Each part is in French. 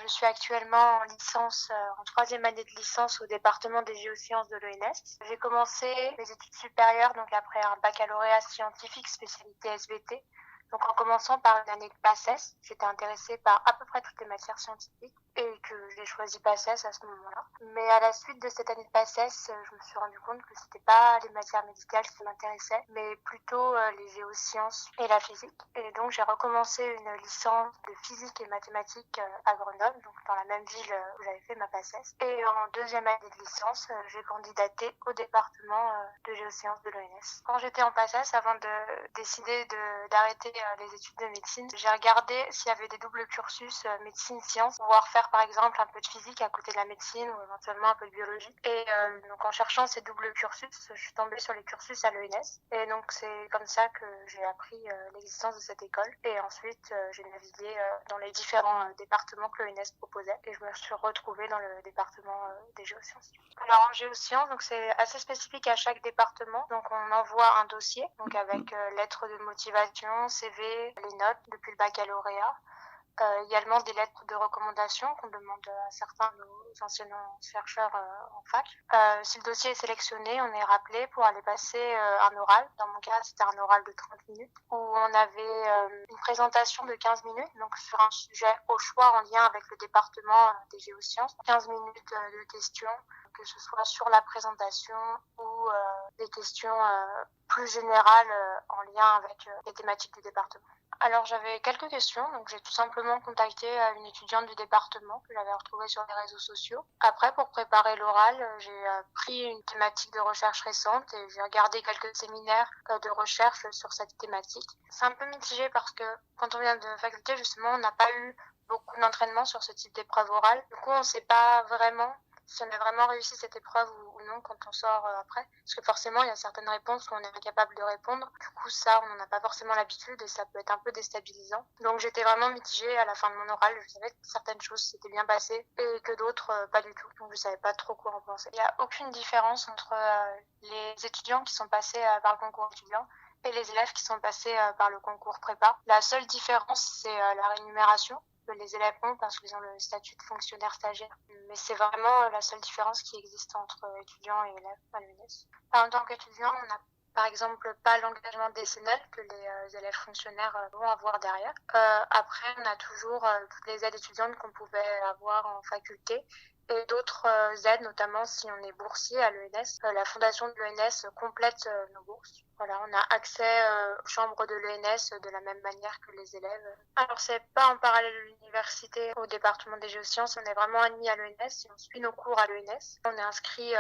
je suis actuellement en licence, en troisième année de licence au département des géosciences de l'ENS. J'ai commencé mes études supérieures, donc après un baccalauréat scientifique spécialité SVT. Donc en commençant par une année de PACES, j'étais intéressée par à peu près toutes les matières scientifiques et que j'ai choisi PACES à ce moment-là. Mais à la suite de cette année de PACES, je me suis rendu compte que c'était pas les matières médicales qui m'intéressaient, mais plutôt les géosciences et la physique. Et donc j'ai recommencé une licence de physique et mathématiques à Grenoble, donc dans la même ville où j'avais fait ma PACES. Et en deuxième année de licence, j'ai candidaté au département de géosciences de l'ENS. Quand j'étais en PACES, avant de décider d'arrêter les études de médecine, j'ai regardé s'il y avait des doubles cursus médecine-sciences, pouvoir faire par exemple un peu de physique à côté de la médecine ou éventuellement un peu de biologie. Et donc en cherchant ces doubles cursus, je suis tombée sur les cursus à l'ENS. Et donc c'est comme ça que j'ai appris l'existence de cette école. Et ensuite j'ai navigué dans les différents départements que l'ENS proposait. Et je me suis retrouvée dans le département des géosciences. Alors en géosciences, donc c'est assez spécifique à chaque département. Donc on envoie un dossier, donc avec lettres de motivation, CV, les notes depuis le baccalauréat. Également des lettres de recommandation qu'on demande à certains de nos anciens chercheurs en fac. Si le dossier est sélectionné, on est rappelé pour aller passer un oral. Dans mon cas, c'était un oral de 30 minutes où on avait une présentation de 15 minutes, donc sur un sujet au choix en lien avec le département des géosciences. 15 minutes de questions, que ce soit sur la présentation ou des questions plus générales en lien avec les thématiques du département. Alors j'avais quelques questions, donc j'ai tout simplement contacté une étudiante du département que j'avais retrouvée sur les réseaux sociaux. Après, pour préparer l'oral, j'ai pris une thématique de recherche récente et j'ai regardé quelques séminaires de recherche sur cette thématique. C'est un peu mitigé parce que quand on vient de faculté, justement, on n'a pas eu beaucoup d'entraînement sur ce type d'épreuve orale. Du coup, on ne sait pas vraiment si on a vraiment réussi cette épreuve ou non quand on sort après. Parce que forcément, il y a certaines réponses qu'on est incapable de répondre. Du coup, ça, on n'en a pas forcément l'habitude et ça peut être un peu déstabilisant. Donc, j'étais vraiment mitigée à la fin de mon oral. Je savais que certaines choses s'étaient bien passées et que d'autres, pas du tout. Donc, je savais pas trop quoi en penser. Il n'y a aucune différence entre les étudiants qui sont passés par le concours étudiant et les élèves qui sont passés par le concours prépa. La seule différence, c'est la rémunération que les élèves ont parce qu'ils ont le statut de fonctionnaire stagiaire. Mais c'est vraiment la seule différence qui existe entre étudiants et élèves à l'UNES. En tant qu'étudiant, on n'a par exemple pas l'engagement décennal que les élèves fonctionnaires vont avoir derrière. Après, on a toujours toutes les aides étudiantes qu'on pouvait avoir en faculté et d'autres aides, notamment si on est boursier à l'ENS. La fondation de l'ENS complète nos bourses. Voilà, on a accès aux chambres de l'ENS de la même manière que les élèves. Alors, c'est pas en parallèle de l'université au département des géosciences, on est vraiment admis à l'ENS et on suit nos cours à l'ENS. On est inscrit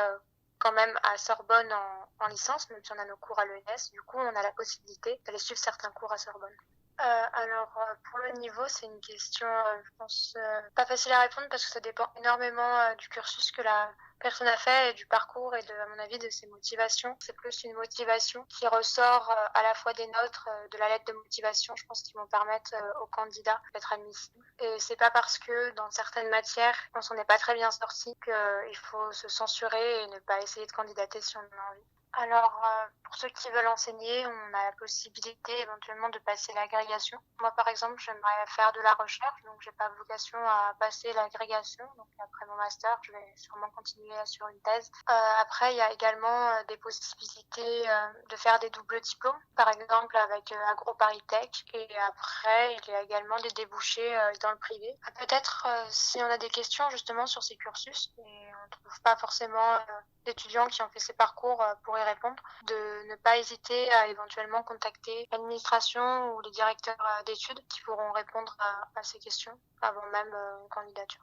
quand même à Sorbonne en licence, même si on a nos cours à l'ENS. Du coup, on a la possibilité d'aller suivre certains cours à Sorbonne. Pour le niveau, c'est une question, je pense, pas facile à répondre parce que ça dépend énormément du cursus que la personne a fait et du parcours et à mon avis, de ses motivations. C'est plus une motivation qui ressort à la fois des notes, de la lettre de motivation, je pense, qui vont permettre aux candidats d'être admissibles. Et c'est pas parce que dans certaines matières, on s'en est pas très bien sorti qu'il faut se censurer et ne pas essayer de candidater si on en a envie. Alors, pour ceux qui veulent enseigner, on a la possibilité éventuellement de passer l'agrégation. Moi, par exemple, j'aimerais faire de la recherche, donc j'ai pas vocation à passer l'agrégation. Donc, après mon master, je vais sûrement continuer sur une thèse. Après, il y a également des possibilités de faire des doubles diplômes, par exemple avec AgroParisTech. Et après, il y a également des débouchés dans le privé. Peut-être si on a des questions justement sur ces cursus, et on trouve pas forcément d'étudiants qui ont fait ces parcours pour y répondre, de ne pas hésiter à éventuellement contacter l'administration ou les directeurs d'études qui pourront répondre à ces questions avant même une candidature.